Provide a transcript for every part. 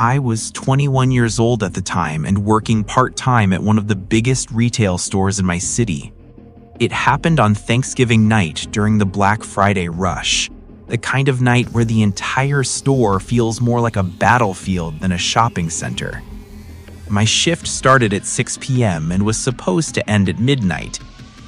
I was 21 years old at the time and working part-time at one of the biggest retail stores in my city. It happened on Thanksgiving night during the Black Friday rush, the kind of night where the entire store feels more like a battlefield than a shopping center. My shift started at 6 p.m. and was supposed to end at midnight.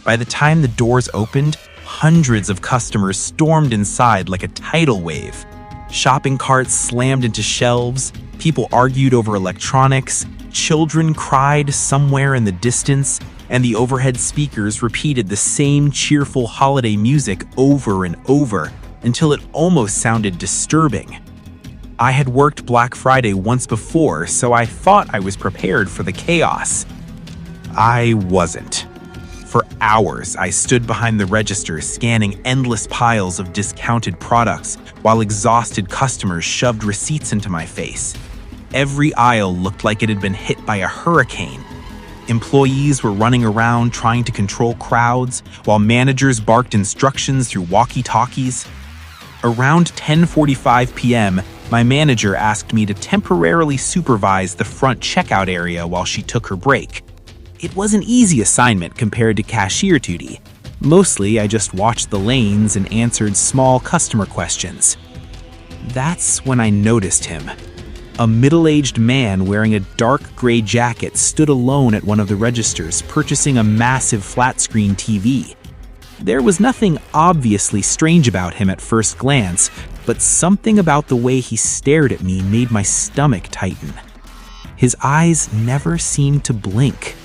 By the time the doors opened, hundreds of customers stormed inside like a tidal wave. Shopping carts slammed into shelves, people argued over electronics, children cried somewhere in the distance, and the overhead speakers repeated the same cheerful holiday music over and over until it almost sounded disturbing. I had worked Black Friday once before, so I thought I was prepared for the chaos. I wasn't. For hours, I stood behind the register scanning endless piles of discounted products while exhausted customers shoved receipts into my face. Every aisle looked like it had been hit by a hurricane. Employees were running around trying to control crowds, while managers barked instructions through walkie-talkies. Around 10:45 p.m., my manager asked me to temporarily supervise the front checkout area while she took her break. It was an easy assignment compared to cashier duty. Mostly, I just watched the lanes and answered small customer questions. That's when I noticed him. A middle-aged man wearing a dark gray jacket stood alone at one of the registers, purchasing a massive flat-screen TV. There was nothing obviously strange about him at first glance, but something about the way he stared at me made my stomach tighten. His eyes never seemed to blink.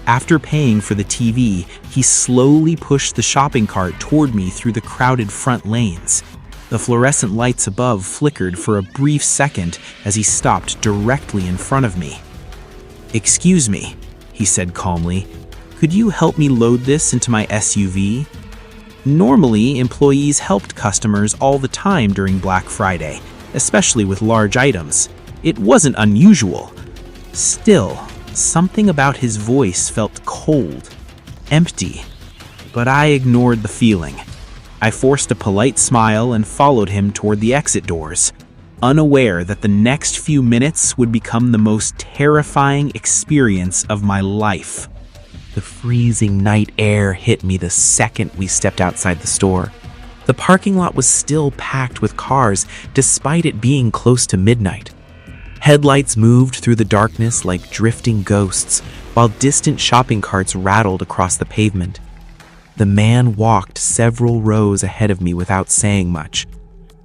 After paying for the TV, he slowly pushed the shopping cart toward me through the crowded front lanes. The fluorescent lights above flickered for a brief second as he stopped directly in front of me. "Excuse me," he said calmly. "Could you help me load this into my SUV?" Normally, employees helped customers all the time during Black Friday, especially with large items. It wasn't unusual. Still, something about his voice felt cold, empty. But I ignored the feeling. I forced a polite smile and followed him toward the exit doors, unaware that the next few minutes would become the most terrifying experience of my life. The freezing night air hit me the second we stepped outside the store. The parking lot was still packed with cars, despite it being close to midnight. Headlights moved through the darkness like drifting ghosts, while distant shopping carts rattled across the pavement. The man walked several rows ahead of me without saying much.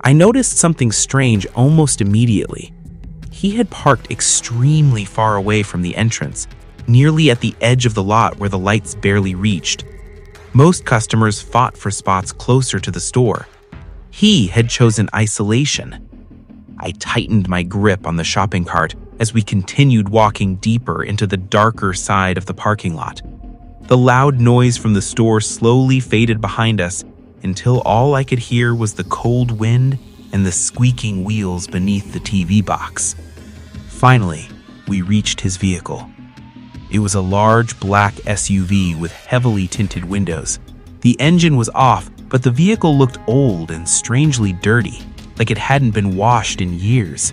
I noticed something strange almost immediately. He had parked extremely far away from the entrance, nearly at the edge of the lot where the lights barely reached. Most customers fought for spots closer to the store. He had chosen isolation. I tightened my grip on the shopping cart as we continued walking deeper into the darker side of the parking lot. The loud noise from the store slowly faded behind us until all I could hear was the cold wind and the squeaking wheels beneath the TV box. Finally, we reached his vehicle. It was a large black SUV with heavily tinted windows. The engine was off, but the vehicle looked old and strangely dirty, like it hadn't been washed in years.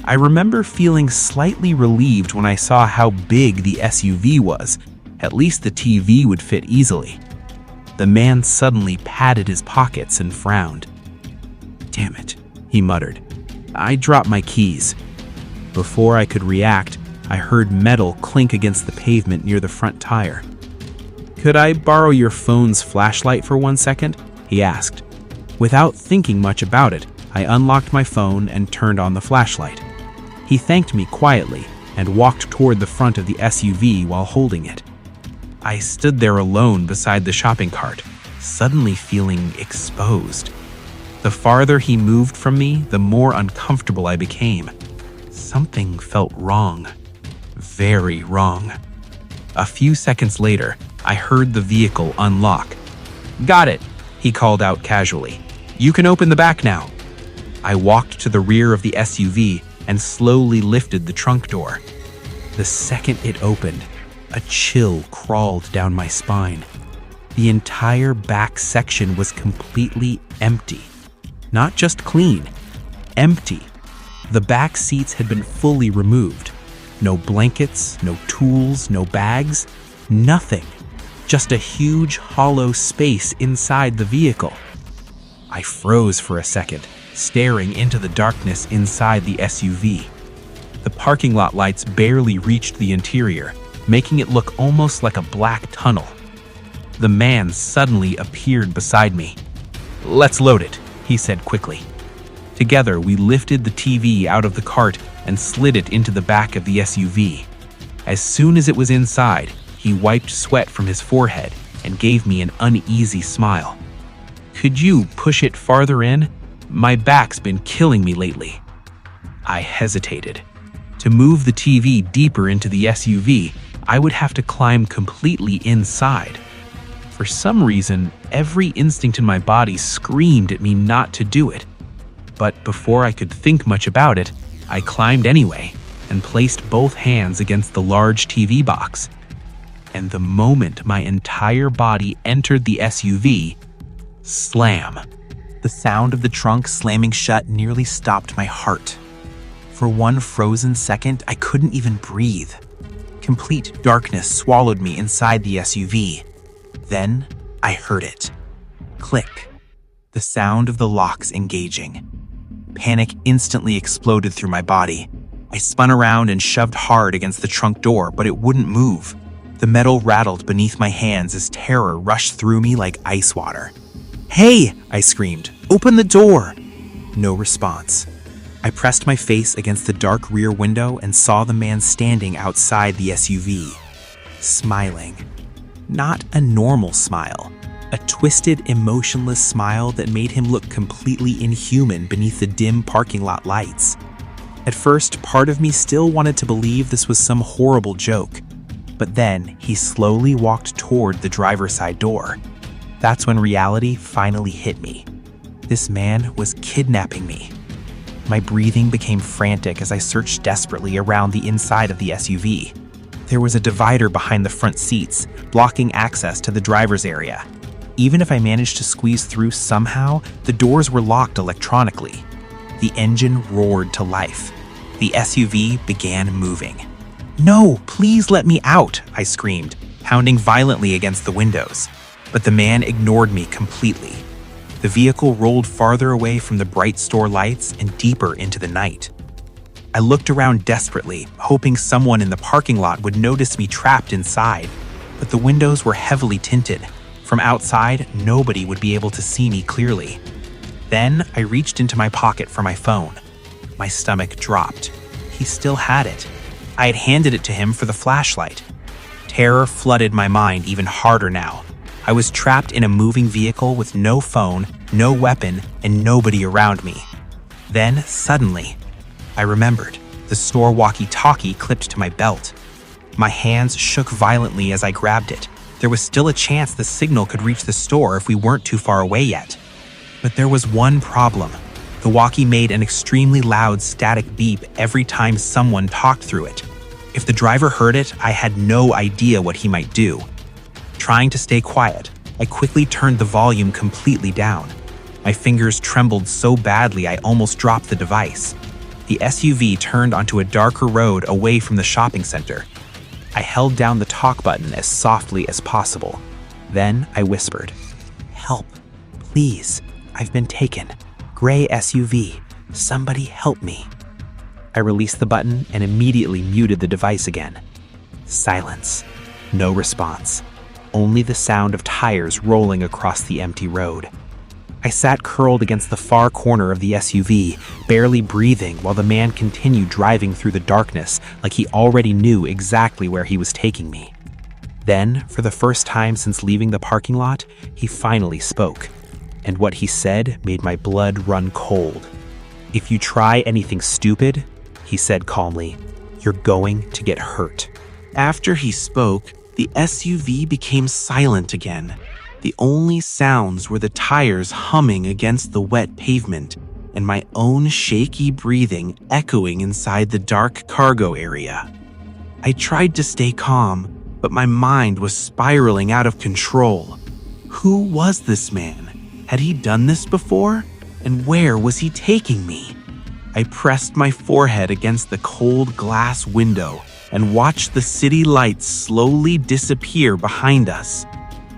I remember feeling slightly relieved when I saw how big the SUV was. At least the TV would fit easily. The man suddenly patted his pockets and frowned. "Damn it," he muttered. I dropped my keys. Before I could react, I heard metal clink against the pavement near the front tire. "Could I borrow your phone's flashlight for 1 second?" he asked. Without thinking much about it, I unlocked my phone and turned on the flashlight. He thanked me quietly and walked toward the front of the SUV while holding it. I stood there alone beside the shopping cart, suddenly feeling exposed. The farther he moved from me, the more uncomfortable I became. Something felt wrong. Very wrong. A few seconds later, I heard the vehicle unlock. "Got it," he called out casually. "You can open the back now." I walked to the rear of the SUV and slowly lifted the trunk door. The second it opened, a chill crawled down my spine. The entire back section was completely empty. Not just clean, empty. The back seats had been fully removed. No blankets, no tools, no bags, nothing. Just a huge, hollow space inside the vehicle. I froze for a second, staring into the darkness inside the SUV. The parking lot lights barely reached the interior, making it look almost like a black tunnel. The man suddenly appeared beside me. "Let's load it," he said quickly. Together, we lifted the TV out of the cart and slid it into the back of the SUV. As soon as it was inside, he wiped sweat from his forehead and gave me an uneasy smile. "Could you push it farther in? My back's been killing me lately." I hesitated. To move the TV deeper into the SUV, I would have to climb completely inside. For some reason, every instinct in my body screamed at me not to do it. But before I could think much about it, I climbed anyway and placed both hands against the large TV box. And the moment my entire body entered the SUV, slam! The sound of the trunk slamming shut nearly stopped my heart. For one frozen second, I couldn't even breathe. Complete darkness swallowed me inside the SUV. Then I heard it. Click. The sound of the locks engaging. Panic instantly exploded through my body. I spun around and shoved hard against the trunk door, but it wouldn't move. The metal rattled beneath my hands as terror rushed through me like ice water. "Hey!" I screamed. "Open the door!" No response. I pressed my face against the dark rear window and saw the man standing outside the SUV, smiling. Not a normal smile. A twisted, emotionless smile that made him look completely inhuman beneath the dim parking lot lights. At first, part of me still wanted to believe this was some horrible joke. But then, he slowly walked toward the driver's side door. That's when reality finally hit me. This man was kidnapping me. My breathing became frantic as I searched desperately around the inside of the SUV. There was a divider behind the front seats, blocking access to the driver's area. Even if I managed to squeeze through somehow, the doors were locked electronically. The engine roared to life. The SUV began moving. "No, please let me out," I screamed, pounding violently against the windows. But the man ignored me completely. The vehicle rolled farther away from the bright store lights and deeper into the night. I looked around desperately, hoping someone in the parking lot would notice me trapped inside, but the windows were heavily tinted. From outside, nobody would be able to see me clearly. Then I reached into my pocket for my phone. My stomach dropped. He still had it. I had handed it to him for the flashlight. Terror flooded my mind even harder now. I was trapped in a moving vehicle with no phone, no weapon, and nobody around me. Then, suddenly, I remembered. The store walkie-talkie clipped to my belt. My hands shook violently as I grabbed it. There was still a chance the signal could reach the store if we weren't too far away yet. But there was one problem. The walkie made an extremely loud static beep every time someone talked through it. If the driver heard it, I had no idea what he might do. Trying to stay quiet, I quickly turned the volume completely down. My fingers trembled so badly I almost dropped the device. The SUV turned onto a darker road away from the shopping center. I held down the talk button as softly as possible. Then I whispered, "Help, please, I've been taken. Gray SUV, somebody help me." I released the button and immediately muted the device again. Silence. No response. Only the sound of tires rolling across the empty road. I sat curled against the far corner of the SUV, barely breathing while the man continued driving through the darkness like he already knew exactly where he was taking me. Then, for the first time since leaving the parking lot, he finally spoke. And what he said made my blood run cold. "If you try anything stupid," he said calmly, "you're going to get hurt." After he spoke, the SUV became silent again. The only sounds were the tires humming against the wet pavement and my own shaky breathing echoing inside the dark cargo area. I tried to stay calm, but my mind was spiraling out of control. Who was this man? Had he done this before? And where was he taking me? I pressed my forehead against the cold glass window and watched the city lights slowly disappear behind us.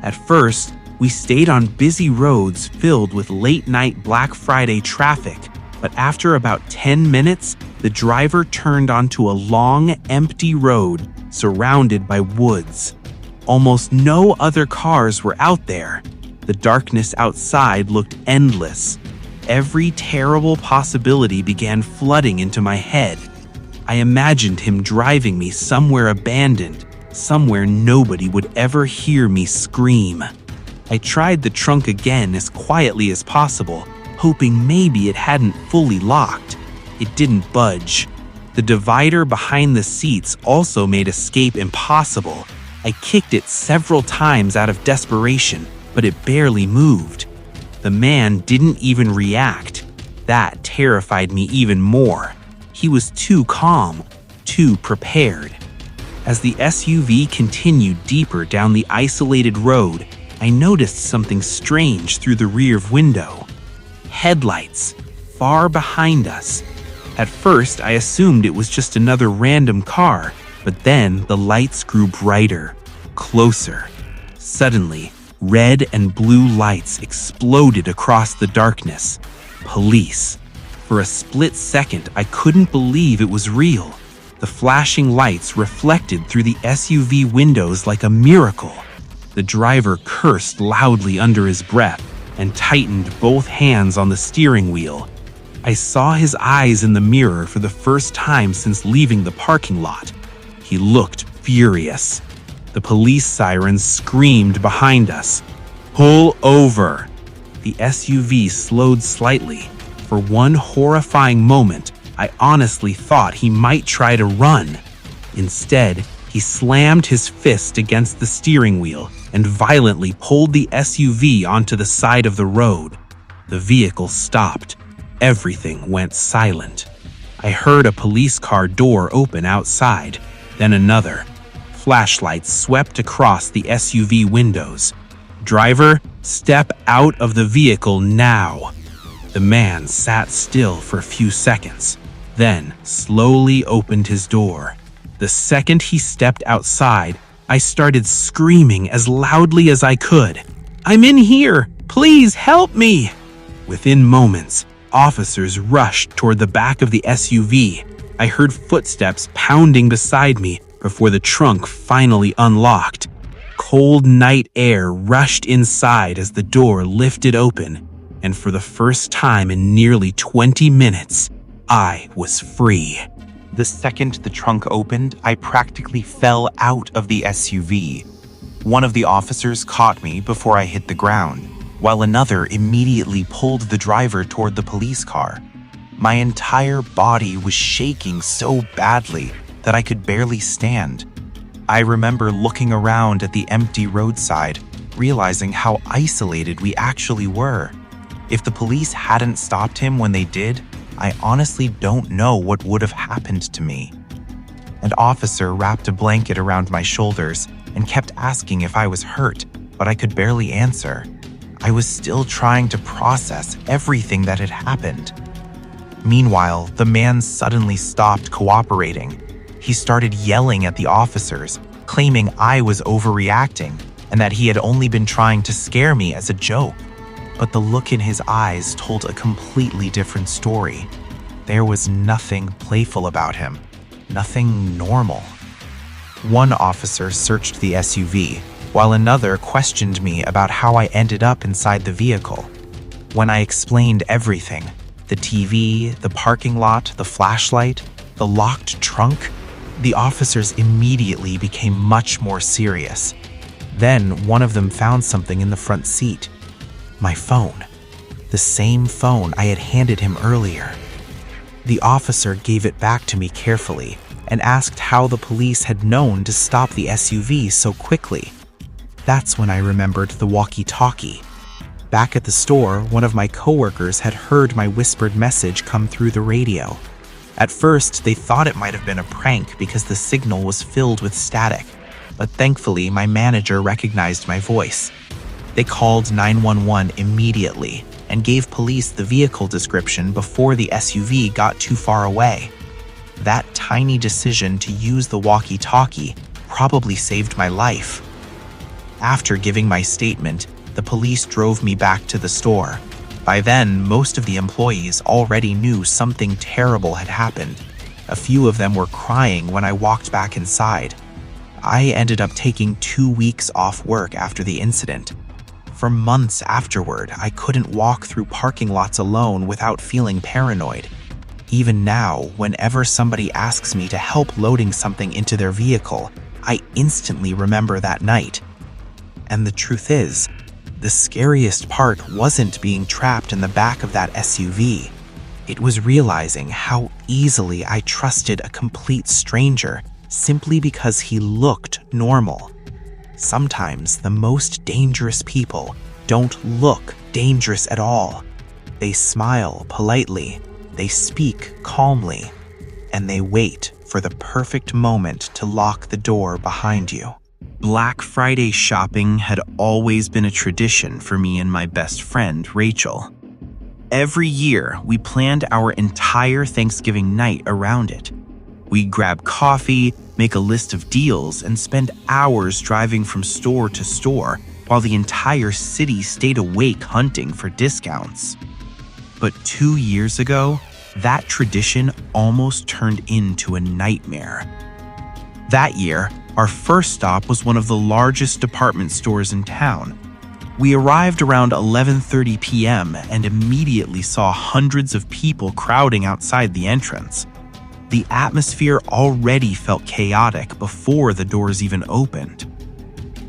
At first, we stayed on busy roads filled with late-night Black Friday traffic, but after about 10 minutes, the driver turned onto a long, empty road surrounded by woods. Almost no other cars were out there. The darkness outside looked endless. Every terrible possibility began flooding into my head. I imagined him driving me somewhere abandoned, somewhere nobody would ever hear me scream. I tried the trunk again as quietly as possible, hoping maybe it hadn't fully locked. It didn't budge. The divider behind the seats also made escape impossible. I kicked it several times out of desperation, but it barely moved. The man didn't even react. That terrified me even more. He was too calm, too prepared. As the SUV continued deeper down the isolated road, I noticed something strange through the rear window. Headlights, far behind us. At first, I assumed it was just another random car, but then the lights grew brighter, closer. Suddenly, red and blue lights exploded across the darkness. Police. For a split second, I couldn't believe it was real. The flashing lights reflected through the SUV windows like a miracle. The driver cursed loudly under his breath and tightened both hands on the steering wheel. I saw his eyes in the mirror for the first time since leaving the parking lot. He looked furious. The police sirens screamed behind us. "Pull over!" The SUV slowed slightly. For one horrifying moment, I honestly thought he might try to run. Instead, he slammed his fist against the steering wheel and violently pulled the SUV onto the side of the road. The vehicle stopped. Everything went silent. I heard a police car door open outside, then another. Flashlights swept across the SUV windows. "Driver, step out of the vehicle now." The man sat still for a few seconds, then slowly opened his door. The second he stepped outside, I started screaming as loudly as I could. "I'm in here! Please help me!" Within moments, officers rushed toward the back of the SUV. I heard footsteps pounding beside me before the trunk finally unlocked. Cold night air rushed inside as the door lifted open, and for the first time in nearly 20 minutes, I was free. The second the trunk opened, I practically fell out of the SUV. One of the officers caught me before I hit the ground, while another immediately pulled the driver toward the police car. My entire body was shaking so badly that I could barely stand. I remember looking around at the empty roadside, realizing how isolated we actually were. If the police hadn't stopped him when they did, I honestly don't know what would have happened to me. An officer wrapped a blanket around my shoulders and kept asking if I was hurt, but I could barely answer. I was still trying to process everything that had happened. Meanwhile, the man suddenly stopped cooperating. He started yelling at the officers, claiming I was overreacting and that he had only been trying to scare me as a joke. But the look in his eyes told a completely different story. There was nothing playful about him, nothing normal. One officer searched the SUV, while another questioned me about how I ended up inside the vehicle. When I explained everything, the TV, the parking lot, the flashlight, the locked trunk, the officers immediately became much more serious. Then one of them found something in the front seat. My phone. The same phone I had handed him earlier. The officer gave it back to me carefully and asked how the police had known to stop the SUV so quickly. That's when I remembered the walkie-talkie. Back at the store, one of my coworkers had heard my whispered message come through the radio. At first, they thought it might have been a prank because the signal was filled with static, but thankfully my manager recognized my voice. They called 911 immediately and gave police the vehicle description before the SUV got too far away. That tiny decision to use the walkie-talkie probably saved my life. After giving my statement, the police drove me back to the store. By then, most of the employees already knew something terrible had happened. A few of them were crying when I walked back inside. I ended up taking 2 weeks off work after the incident. For months afterward, I couldn't walk through parking lots alone without feeling paranoid. Even now, whenever somebody asks me to help loading something into their vehicle, I instantly remember that night. And the truth is, the scariest part wasn't being trapped in the back of that SUV. It was realizing how easily I trusted a complete stranger simply because he looked normal. Sometimes the most dangerous people don't look dangerous at all. They smile politely, they speak calmly, and they wait for the perfect moment to lock the door behind you. Black Friday shopping had always been a tradition for me and my best friend, Rachel. Every year, we planned our entire Thanksgiving night around it. We'd grab coffee, make a list of deals, and spend hours driving from store to store while the entire city stayed awake hunting for discounts. But 2 years ago, that tradition almost turned into a nightmare. That year, our first stop was one of the largest department stores in town. We arrived around 11:30 p.m. and immediately saw hundreds of people crowding outside the entrance. The atmosphere already felt chaotic before the doors even opened.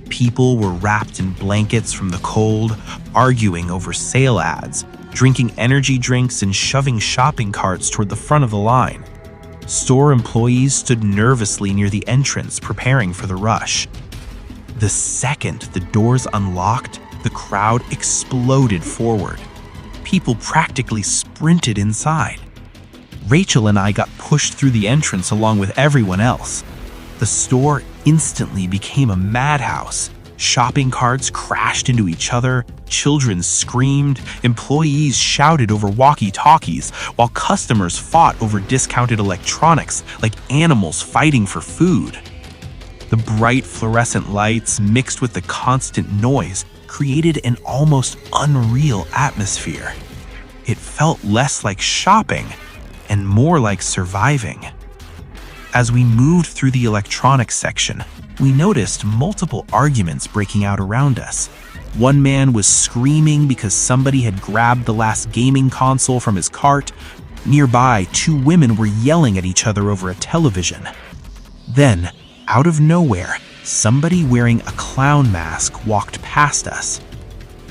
People were wrapped in blankets from the cold, arguing over sale ads, drinking energy drinks and shoving shopping carts toward the front of the line. Store employees stood nervously near the entrance, preparing for the rush. The second the doors unlocked, the crowd exploded forward. People practically sprinted inside. Rachel and I got pushed through the entrance along with everyone else. The store instantly became a madhouse. Shopping carts crashed into each other, children screamed, employees shouted over walkie-talkies, while customers fought over discounted electronics like animals fighting for food. The bright fluorescent lights mixed with the constant noise created an almost unreal atmosphere. It felt less like shopping and more like surviving. As we moved through the electronics section, we noticed multiple arguments breaking out around us. One man was screaming because somebody had grabbed the last gaming console from his cart. Nearby, 2 women were yelling at each other over a television. Then, out of nowhere, somebody wearing a clown mask walked past us.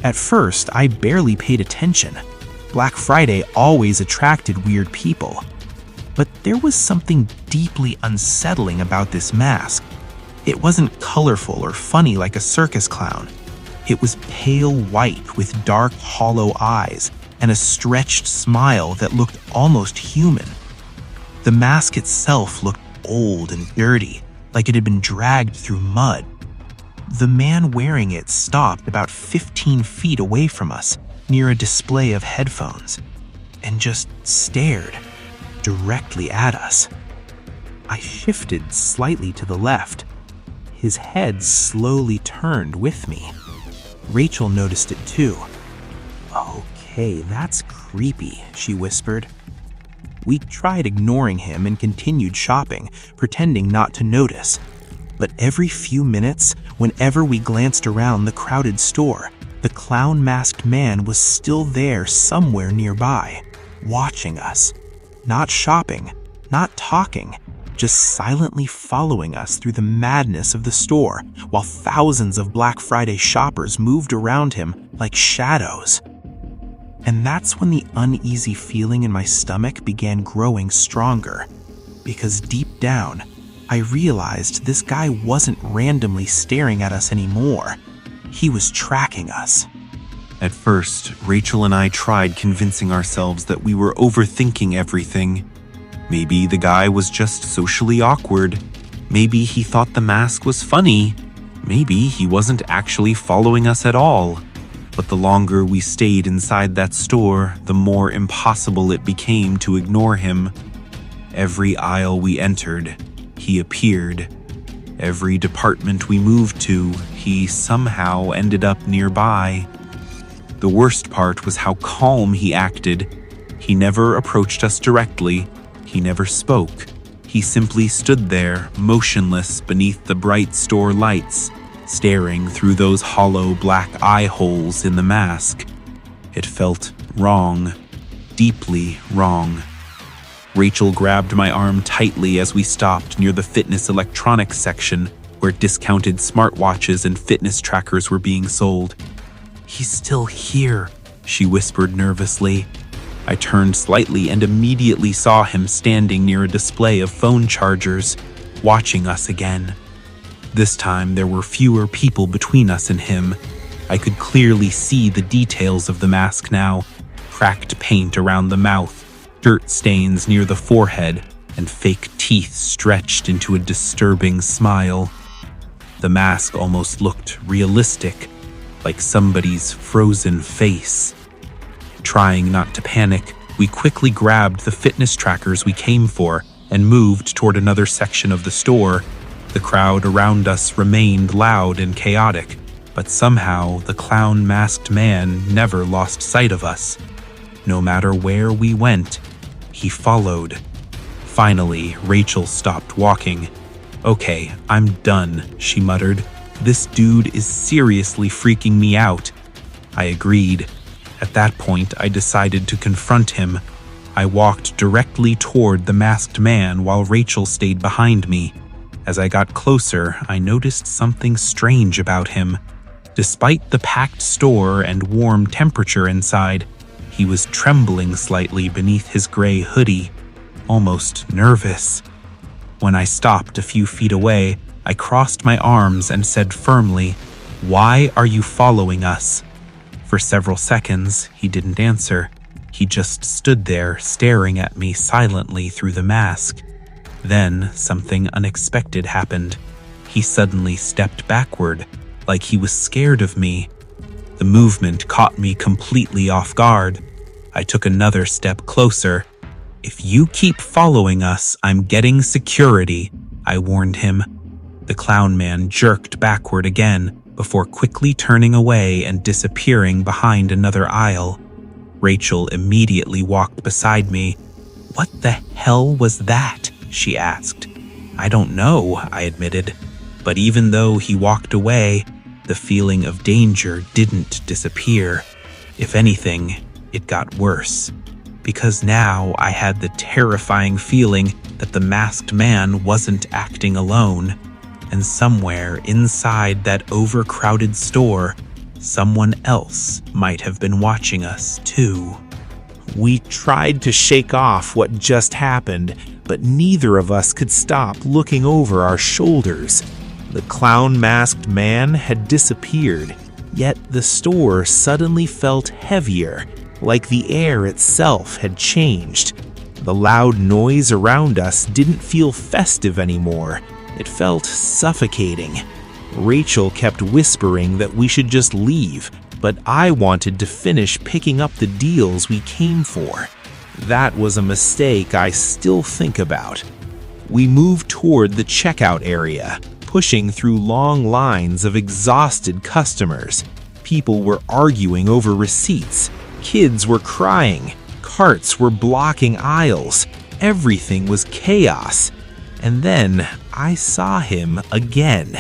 At first, I barely paid attention. Black Friday always attracted weird people. But there was something deeply unsettling about this mask. It wasn't colorful or funny like a circus clown. It was pale white with dark, hollow eyes and a stretched smile that looked almost human. The mask itself looked old and dirty, like it had been dragged through mud. The man wearing it stopped about 15 feet away from us, near a display of headphones, and just stared directly at us. I shifted slightly to the left. His head slowly turned with me. Rachel noticed it too. "Okay, that's creepy," she whispered. We tried ignoring him and continued shopping, pretending not to notice. But every few minutes, whenever we glanced around the crowded store, the clown-masked man was still there somewhere nearby, watching us. Not shopping, not talking, just silently following us through the madness of the store, while thousands of Black Friday shoppers moved around him like shadows. And that's when the uneasy feeling in my stomach began growing stronger, because deep down, I realized this guy wasn't randomly staring at us anymore. He was tracking us. At first, Rachel and I tried convincing ourselves that we were overthinking everything. Maybe the guy was just socially awkward. Maybe he thought the mask was funny. Maybe he wasn't actually following us at all. But the longer we stayed inside that store, the more impossible it became to ignore him. Every aisle we entered, he appeared. Every department we moved to, he somehow ended up nearby. The worst part was how calm he acted. He never approached us directly. He never spoke. He simply stood there, motionless beneath the bright store lights, staring through those hollow black eye holes in the mask. It felt wrong, deeply wrong. Rachel grabbed my arm tightly as we stopped near the fitness electronics section where discounted smartwatches and fitness trackers were being sold. "He's still here," she whispered nervously. I turned slightly and immediately saw him standing near a display of phone chargers, watching us again. This time there were fewer people between us and him. I could clearly see the details of the mask now: cracked paint around the mouth, dirt stains near the forehead, and fake teeth stretched into a disturbing smile. The mask almost looked realistic, like somebody's frozen face. Trying not to panic, we quickly grabbed the fitness trackers we came for and moved toward another section of the store. The crowd around us remained loud and chaotic, but somehow the clown-masked man never lost sight of us. No matter where we went, he followed. Finally, Rachel stopped walking. "Okay, I'm done," she muttered. "This dude is seriously freaking me out." I agreed. At that point, I decided to confront him. I walked directly toward the masked man while Rachel stayed behind me. As I got closer, I noticed something strange about him. Despite the packed store and warm temperature inside, he was trembling slightly beneath his gray hoodie, almost nervous. When I stopped a few feet away, I crossed my arms and said firmly, "Why are you following us?" For several seconds, he didn't answer. He just stood there, staring at me silently through the mask. Then, something unexpected happened. He suddenly stepped backward, like he was scared of me. The movement caught me completely off guard. I took another step closer. "If you keep following us, I'm getting security," I warned him. The clown man jerked backward again, before quickly turning away and disappearing behind another aisle. Rachel immediately walked beside me. "What the hell was that?" she asked. "I don't know," I admitted. But even though he walked away, the feeling of danger didn't disappear. If anything, it got worse. Because now I had the terrifying feeling that the masked man wasn't acting alone. And somewhere inside that overcrowded store, someone else might have been watching us too. We tried to shake off what just happened, but neither of us could stop looking over our shoulders. The clown-masked man had disappeared, yet the store suddenly felt heavier, like the air itself had changed. The loud noise around us didn't feel festive anymore. It felt suffocating. Rachel kept whispering that we should just leave, but I wanted to finish picking up the deals we came for. That was a mistake I still think about. We moved toward the checkout area, pushing through long lines of exhausted customers. People were arguing over receipts. Kids were crying. Carts were blocking aisles. Everything was chaos. And then I saw him again.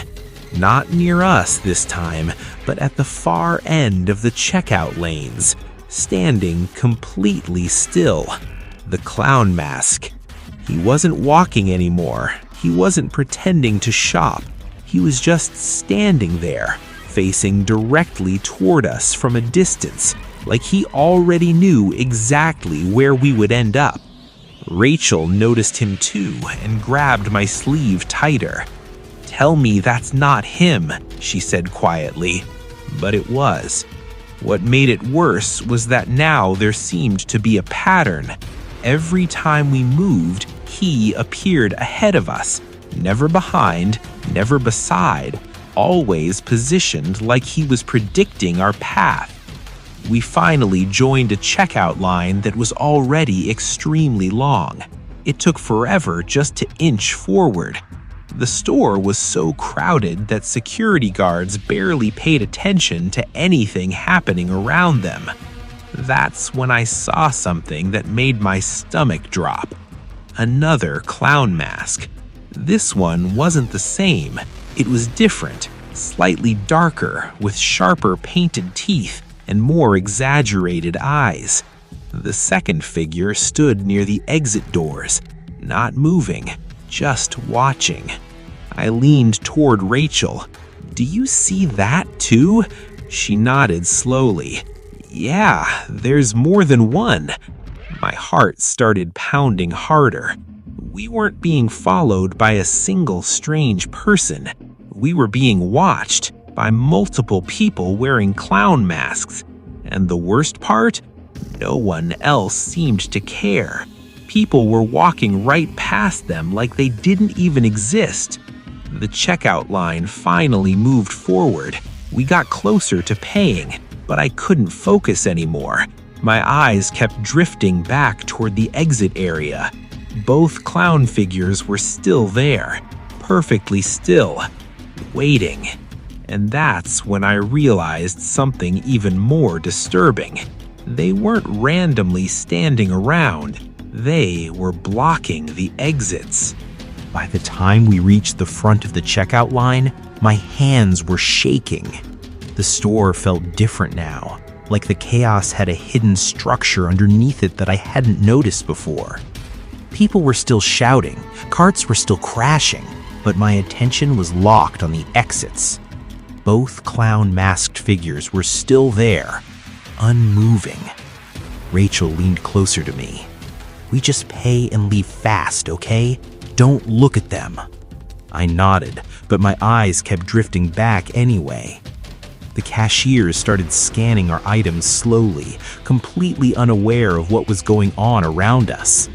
Not near us this time, but at the far end of the checkout lanes, standing completely still. The clown mask. He wasn't walking anymore. He wasn't pretending to shop. He was just standing there, facing directly toward us from a distance, like he already knew exactly where we would end up. Rachel noticed him too and grabbed my sleeve tighter. "Tell me that's not him," she said quietly. But it was. What made it worse was that now there seemed to be a pattern. Every time we moved, he appeared ahead of us, never behind, never beside, always positioned like he was predicting our path. We finally joined a checkout line that was already extremely long. It took forever just to inch forward. The store was so crowded that security guards barely paid attention to anything happening around them. That's when I saw something that made my stomach drop. Another clown mask. This one wasn't the same. It was different, slightly darker, with sharper painted teeth and more exaggerated eyes. The second figure stood near the exit doors, not moving, just watching. I leaned toward Rachel. "Do you see that too?" She nodded slowly. "Yeah, there's more than one." My heart started pounding harder. We weren't being followed by a single strange person. We were being watched by multiple people wearing clown masks. And the worst part? No one else seemed to care. People were walking right past them like they didn't even exist. The checkout line finally moved forward. We got closer to paying, but I couldn't focus anymore. My eyes kept drifting back toward the exit area. Both clown figures were still there, perfectly still, waiting. And that's when I realized something even more disturbing. They weren't randomly standing around. They were blocking the exits. By the time we reached the front of the checkout line, my hands were shaking. The store felt different now, like the chaos had a hidden structure underneath it that I hadn't noticed before. People were still shouting, carts were still crashing, but my attention was locked on the exits. Both clown-masked figures were still there, unmoving. Rachel leaned closer to me. "We just pay and leave fast, okay? Don't look at them." I nodded, but my eyes kept drifting back anyway. The cashiers started scanning our items slowly, completely unaware of what was going on around us.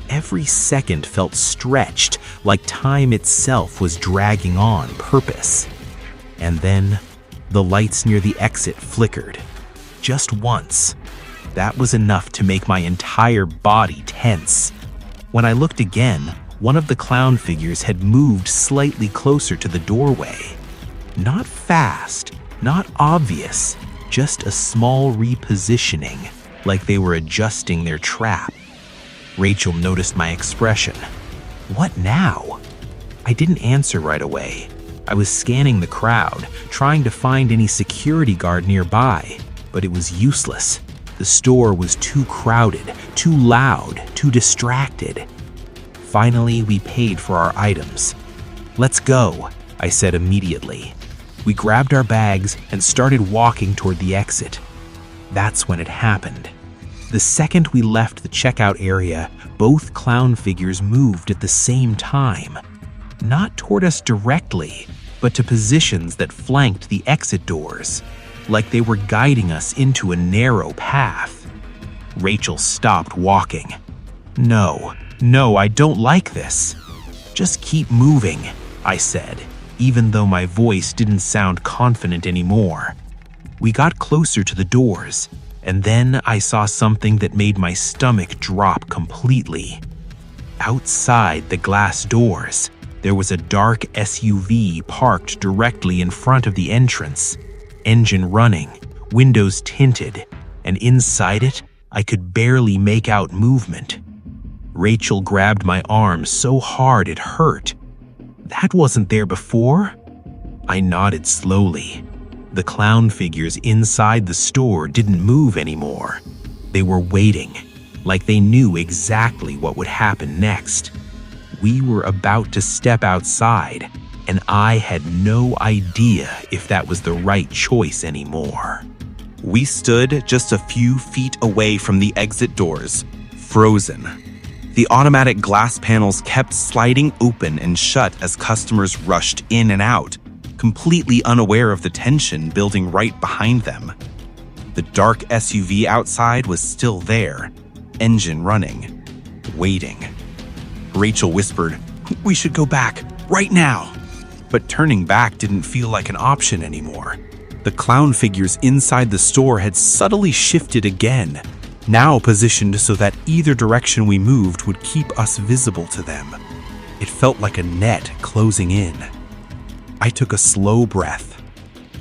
Every second felt stretched, like time itself was dragging on purpose. And then, the lights near the exit flickered. Just once. That was enough to make my entire body tense. When I looked again, one of the clown figures had moved slightly closer to the doorway. Not fast, not obvious, just a small repositioning, like they were adjusting their trap. Rachel noticed my expression. "What now?" I didn't answer right away. I was scanning the crowd, trying to find any security guard nearby, but it was useless. The store was too crowded, too loud, too distracted. Finally, we paid for our items. "Let's go," I said immediately. We grabbed our bags and started walking toward the exit. That's when it happened. The second we left the checkout area, both clown figures moved at the same time. Not toward us directly, but to positions that flanked the exit doors, like they were guiding us into a narrow path. Rachel stopped walking. No, I don't like this." "Just keep moving," I said, even though my voice didn't sound confident anymore. We got closer to the doors, and then I saw something that made my stomach drop completely. Outside the glass doors, there was a dark SUV parked directly in front of the entrance, engine running, windows tinted, and inside it, I could barely make out movement. Rachel grabbed my arm so hard it hurt. "That wasn't there before?" I nodded slowly. The clown figures inside the store didn't move anymore. They were waiting, like they knew exactly what would happen next. We were about to step outside, and I had no idea if that was the right choice anymore. We stood just a few feet away from the exit doors, frozen. The automatic glass panels kept sliding open and shut as customers rushed in and out, completely unaware of the tension building right behind them. The dark SUV outside was still there, engine running, waiting. Rachel whispered, "We should go back, right now." But turning back didn't feel like an option anymore. The clown figures inside the store had subtly shifted again, now positioned so that either direction we moved would keep us visible to them. It felt like a net closing in. I took a slow breath.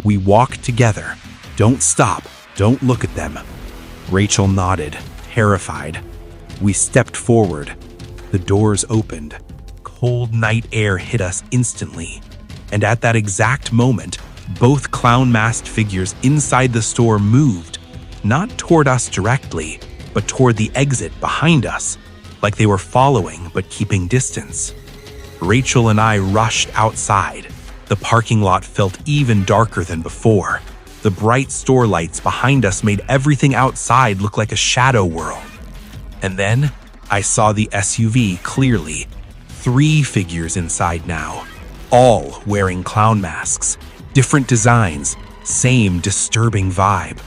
We walked together. Don't stop. Don't look at them. Rachel nodded, terrified. We stepped forward. The doors opened. Cold night air hit us instantly. And at that exact moment, both clown-masked figures inside the store moved, not toward us directly, but toward the exit behind us, like they were following but keeping distance. Rachel and I rushed outside. The parking lot felt even darker than before. The bright store lights behind us made everything outside look like a shadow world. And then I saw the SUV clearly. 3 figures inside now, all wearing clown masks, different designs, same disturbing vibe.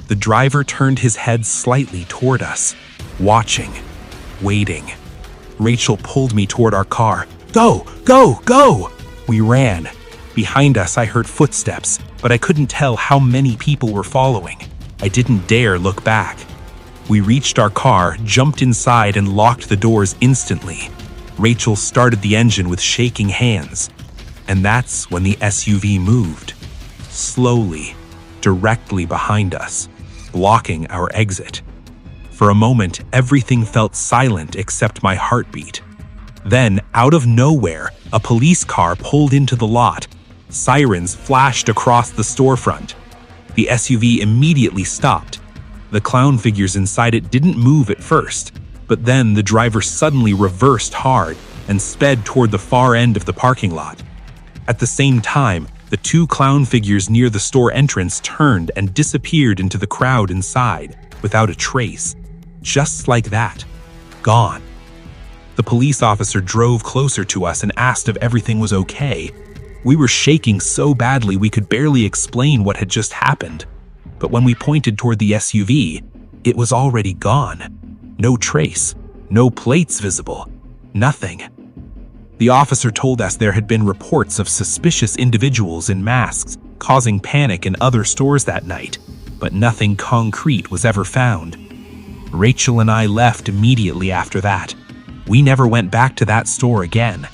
The driver turned his head slightly toward us, watching, waiting. Rachel pulled me toward our car. Go, go, go! We ran. Behind us, I heard footsteps, but I couldn't tell how many people were following. I didn't dare look back. We reached our car, jumped inside, and locked the doors instantly. Rachel started the engine with shaking hands. And that's when the SUV moved. Slowly, directly behind us, blocking our exit. For a moment, everything felt silent except my heartbeat. Then, out of nowhere, a police car pulled into the lot. Sirens flashed across the storefront. The SUV immediately stopped. The clown figures inside it didn't move at first, but then the driver suddenly reversed hard and sped toward the far end of the parking lot. At the same time, the 2 clown figures near the store entrance turned and disappeared into the crowd inside, without a trace. Just like that. Gone. The police officer drove closer to us and asked if everything was okay. We were shaking so badly we could barely explain what had just happened. But when we pointed toward the SUV, it was already gone. No trace, no plates visible, nothing. The officer told us there had been reports of suspicious individuals in masks causing panic in other stores that night, but nothing concrete was ever found. Rachel and I left immediately after that. We never went back to that store again.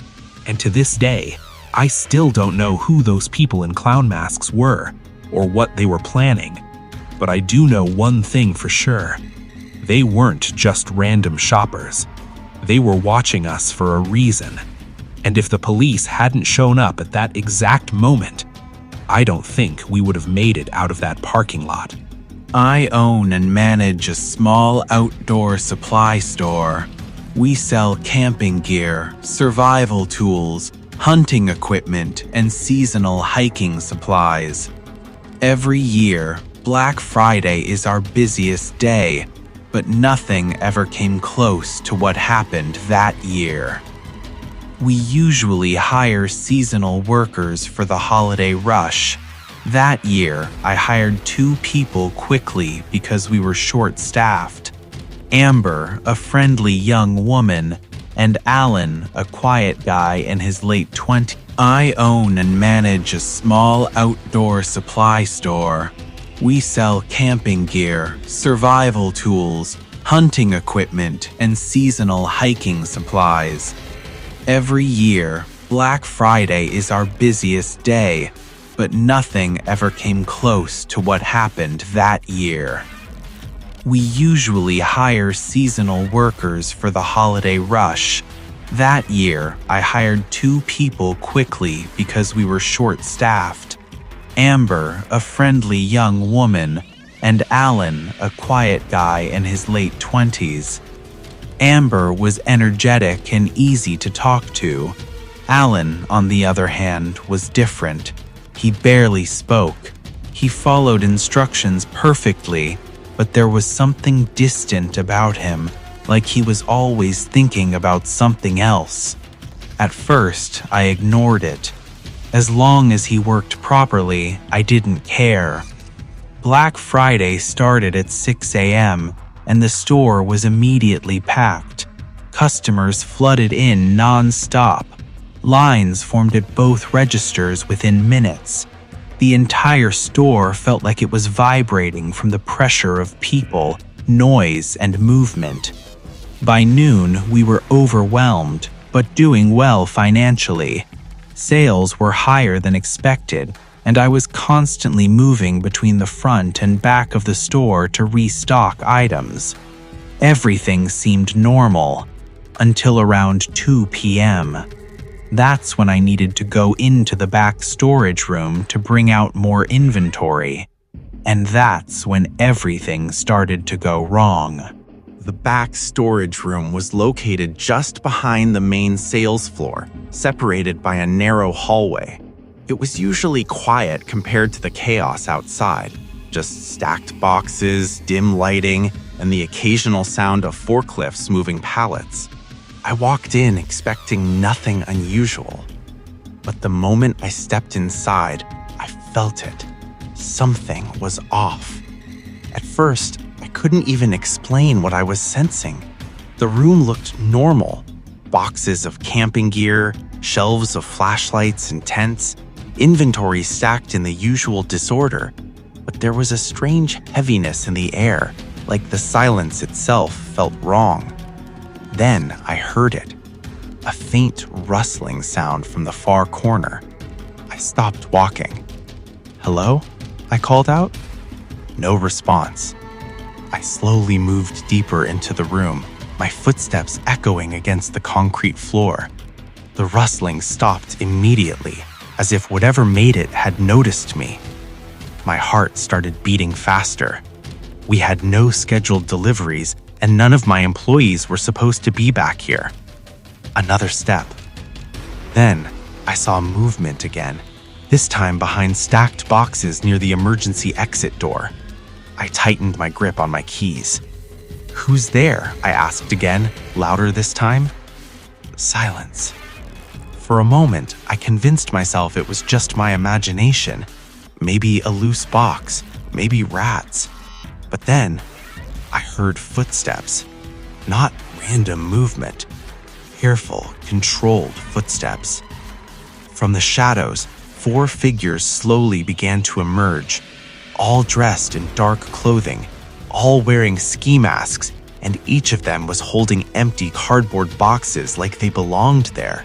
And to this day, I still don't know who those people in clown masks were or what they were planning. But I do know one thing for sure. They weren't just random shoppers. They were watching us for a reason. And if the police hadn't shown up at that exact moment, I don't think we would have made it out of that parking lot. I own and manage a small outdoor supply store. We sell camping gear, survival tools, hunting equipment, and seasonal hiking supplies. Every year, Black Friday is our busiest day, but nothing ever came close to what happened that year. We usually hire seasonal workers for the holiday rush. That year, I hired 2 people quickly because we were short-staffed. Amber, a friendly young woman, and Alan, a quiet guy in his late 20s. I own and manage a small outdoor supply store. We sell camping gear, survival tools, hunting equipment, and seasonal hiking supplies. Every year, Black Friday is our busiest day, but nothing ever came close to what happened that year. We usually hire seasonal workers for the holiday rush. That year, I hired 2 people quickly because we were short-staffed. Amber, a friendly young woman, and Alan, a quiet guy in his late 20s. Amber was energetic and easy to talk to. Alan, on the other hand, was different. He barely spoke. He followed instructions perfectly, but there was something distant about him, like he was always thinking about something else. At first, I ignored it. As long as he worked properly, I didn't care. Black Friday started at 6 a.m., and the store was immediately packed. Customers flooded in non-stop. Lines formed at both registers within minutes. The entire store felt like it was vibrating from the pressure of people, noise, and movement. By noon, we were overwhelmed, but doing well financially. Sales were higher than expected, and I was constantly moving between the front and back of the store to restock items. Everything seemed normal, until around 2 p.m. That's when I needed to go into the back storage room to bring out more inventory. And that's when everything started to go wrong. The back storage room was located just behind the main sales floor, separated by a narrow hallway. It was usually quiet compared to the chaos outside, just stacked boxes, dim lighting, and the occasional sound of forklifts moving pallets. I walked in expecting nothing unusual, but the moment I stepped inside, I felt it. Something was off. At first, I couldn't even explain what I was sensing. The room looked normal. Boxes of camping gear, shelves of flashlights and tents, inventory stacked in the usual disorder, but there was a strange heaviness in the air, like the silence itself felt wrong. Then I heard it, a faint rustling sound from the far corner. I stopped walking. "Hello?" I called out. No response. I slowly moved deeper into the room, my footsteps echoing against the concrete floor. The rustling stopped immediately, as if whatever made it had noticed me. My heart started beating faster. We had no scheduled deliveries, and none of my employees were supposed to be back here. Another step. Then I saw movement again, this time behind stacked boxes near the emergency exit door. I tightened my grip on my keys. "Who's there?" I asked again, louder this time. Silence. For a moment, I convinced myself it was just my imagination. Maybe a loose box, maybe rats. But then, I heard footsteps. Not random movement. Careful, controlled footsteps. From the shadows, 4 figures slowly began to emerge, all dressed in dark clothing, all wearing ski masks, and each of them was holding empty cardboard boxes like they belonged there.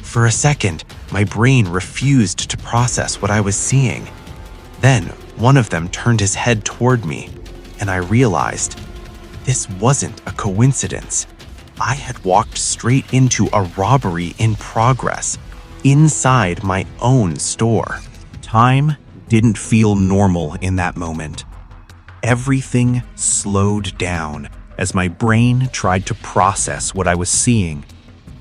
For a second, my brain refused to process what I was seeing. Then, one of them turned his head toward me, and I realized this wasn't a coincidence. I had walked straight into a robbery in progress, inside my own store. Time didn't feel normal in that moment. Everything slowed down as my brain tried to process what I was seeing.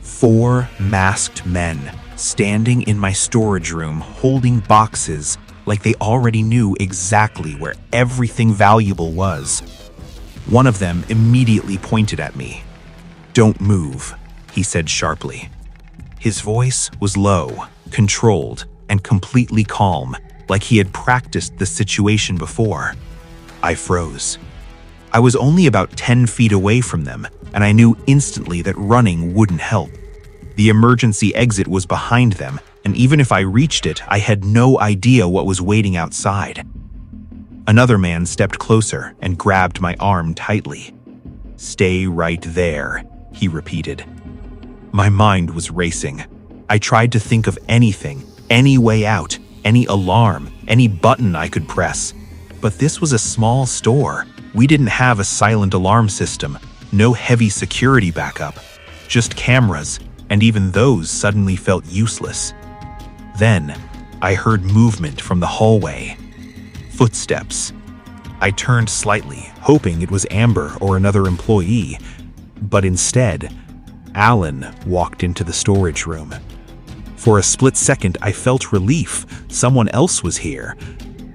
4 masked men standing in my storage room holding boxes like they already knew exactly where everything valuable was. One of them immediately pointed at me. "Don't move," he said sharply. His voice was low, controlled, and completely calm, like he had practiced the situation before. I froze. I was only about 10 feet away from them, and I knew instantly that running wouldn't help. The emergency exit was behind them, and even if I reached it, I had no idea what was waiting outside. Another man stepped closer and grabbed my arm tightly. "Stay right there," he repeated. My mind was racing. I tried to think of anything, any way out, any alarm, any button I could press. But this was a small store. We didn't have a silent alarm system, no heavy security backup, just cameras, and even those suddenly felt useless. Then, I heard movement from the hallway. Footsteps. I turned slightly, hoping it was Amber or another employee, but instead, Alan walked into the storage room. For a split second, I felt relief. Someone else was here.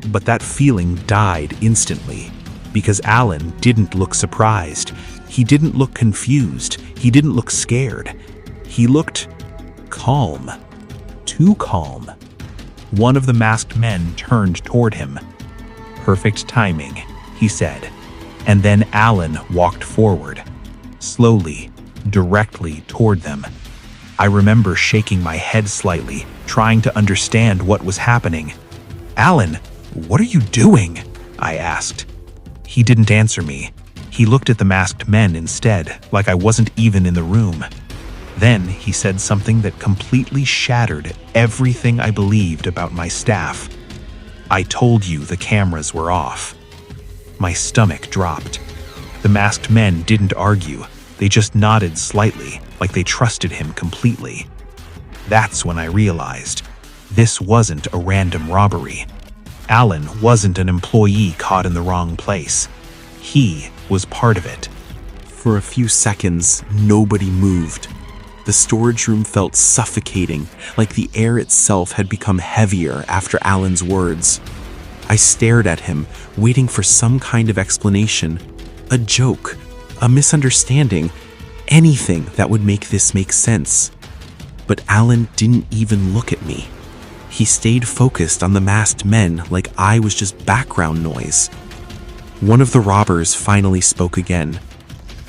But that feeling died instantly, because Alan didn't look surprised. He didn't look confused. He didn't look scared. He looked calm. Too calm. One of the masked men turned toward him. "Perfect timing," he said. And then Alan walked forward, slowly, directly toward them. I remember shaking my head slightly, trying to understand what was happening. "Alan, what are you doing?" I asked. He didn't answer me. He looked at the masked men instead, like I wasn't even in the room. Then he said something that completely shattered everything I believed about my staff. "I told you the cameras were off." My stomach dropped. The masked men didn't argue. They just nodded slightly, like they trusted him completely. That's when I realized this wasn't a random robbery. Alan wasn't an employee caught in the wrong place. He was part of it. For a few seconds, nobody moved. The storage room felt suffocating, like the air itself had become heavier after Alan's words. I stared at him, waiting for some kind of explanation, a joke, a misunderstanding, anything that would make this make sense. But Alan didn't even look at me. He stayed focused on the masked men like I was just background noise. One of the robbers finally spoke again.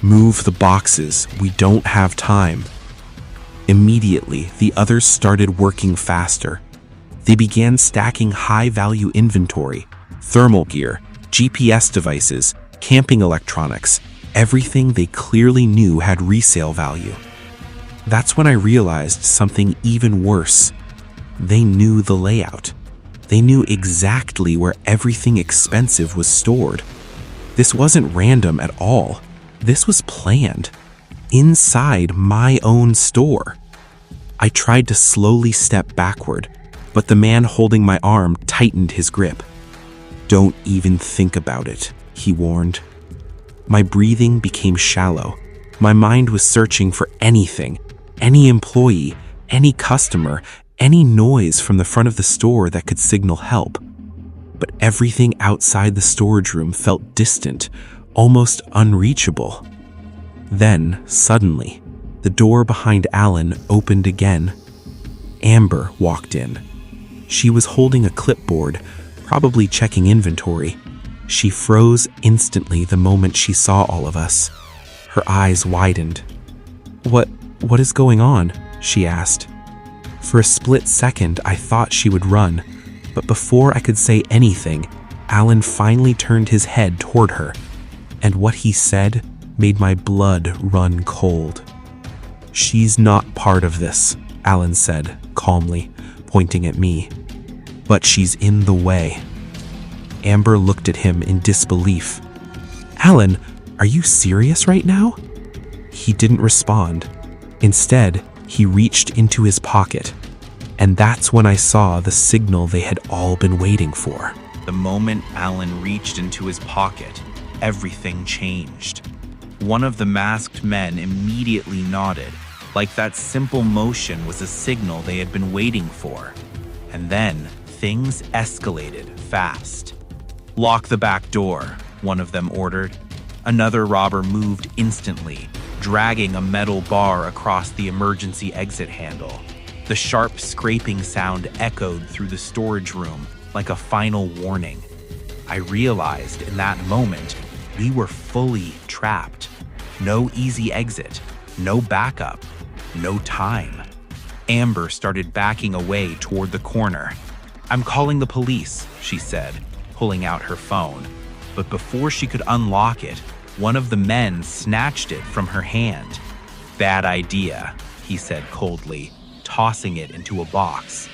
"Move the boxes, we don't have time." Immediately, the others started working faster. They began stacking high-value inventory, thermal gear, GPS devices, camping electronics, everything they clearly knew had resale value. That's when I realized something even worse. They knew the layout. They knew exactly where everything expensive was stored. This wasn't random at all. This was planned. Inside my own store. I tried to slowly step backward, but the man holding my arm tightened his grip. "Don't even think about it," he warned. My breathing became shallow. My mind was searching for anything, any employee, any customer, any noise from the front of the store that could signal help. But everything outside the storage room felt distant, almost unreachable. Then, suddenly, the door behind Alan opened again. Amber walked in. She was holding a clipboard, probably checking inventory. She froze instantly the moment she saw all of us. Her eyes widened. What is going on?" she asked. For a split second, I thought she would run, but before I could say anything, Alan finally turned his head toward her, and what he said made my blood run cold. "She's not part of this," Alan said, calmly, pointing at me. "But she's in the way." Amber looked at him in disbelief. "Alan, are you serious right now?" He didn't respond. Instead, he reached into his pocket, and that's when I saw the signal they had all been waiting for. The moment Alan reached into his pocket, everything changed. One of the masked men immediately nodded, like that simple motion was a signal they had been waiting for. And then things escalated fast. "Lock the back door," one of them ordered. Another robber moved instantly, dragging a metal bar across the emergency exit handle. The sharp scraping sound echoed through the storage room like a final warning. I realized in that moment we were fully trapped. No easy exit, no backup, no time. Amber started backing away toward the corner. "I'm calling the police," she said, pulling out her phone. But before she could unlock it, one of the men snatched it from her hand. "Bad idea," he said coldly, tossing it into a box.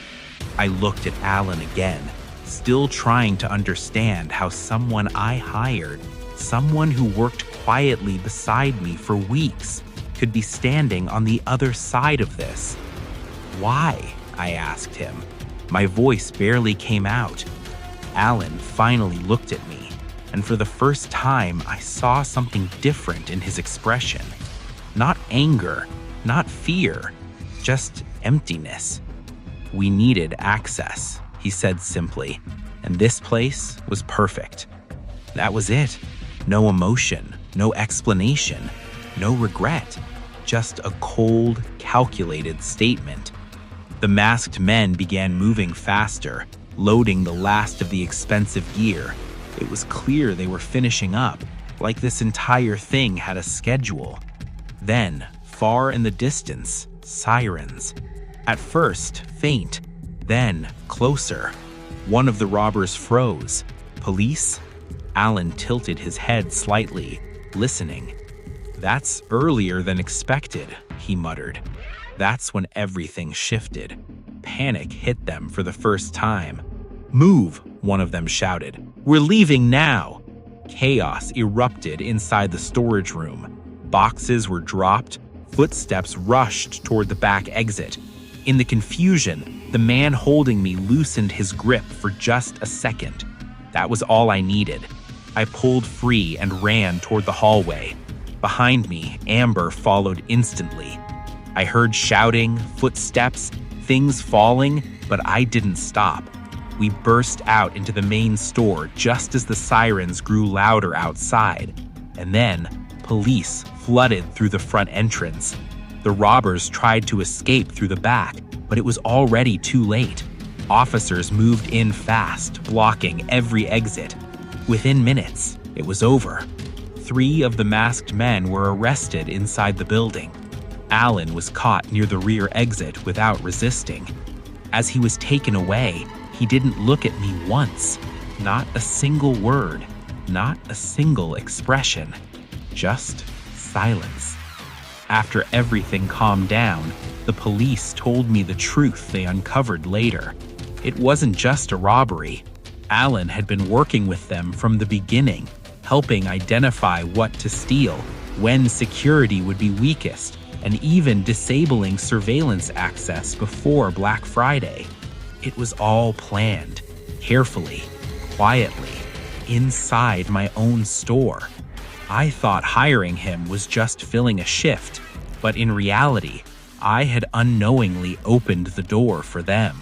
I looked at Alan again, still trying to understand how someone I hired, someone who worked quietly beside me for weeks, could be standing on the other side of this. "Why?" I asked him. My voice barely came out. Alan finally looked at me, and for the first time I saw something different in his expression. Not anger, not fear, just emptiness. "We needed access," he said simply, "and this place was perfect." That was it. No emotion, no explanation, no regret, just a cold, calculated statement. The masked men began moving faster, loading the last of the expensive gear. It was clear they were finishing up, like this entire thing had a schedule. Then, far in the distance, sirens. At first, faint, then closer. One of the robbers froze. Police? Alan tilted his head slightly, listening. "That's earlier than expected," he muttered. That's when everything shifted. Panic hit them for the first time. "Move," one of them shouted. "We're leaving now." Chaos erupted inside the storage room. Boxes were dropped, footsteps rushed toward the back exit. In the confusion, the man holding me loosened his grip for just a second. That was all I needed. I pulled free and ran toward the hallway. Behind me, Amber followed instantly. I heard shouting, footsteps, things falling, but I didn't stop. We burst out into the main store just as the sirens grew louder outside. And then, police flooded through the front entrance. The robbers tried to escape through the back, but it was already too late. Officers moved in fast, blocking every exit. Within minutes, it was over. 3 of the masked men were arrested inside the building. Alan was caught near the rear exit without resisting. As he was taken away, he didn't look at me once. Not a single word, not a single expression. Just silence. After everything calmed down, the police told me the truth they uncovered later. It wasn't just a robbery. Alan had been working with them from the beginning, helping identify what to steal, when security would be weakest, and even disabling surveillance access before Black Friday. It was all planned, carefully, quietly, inside my own store. I thought hiring him was just filling a shift, but in reality, I had unknowingly opened the door for them.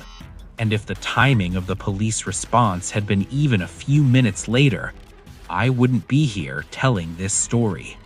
And if the timing of the police response had been even a few minutes later, I wouldn't be here telling this story.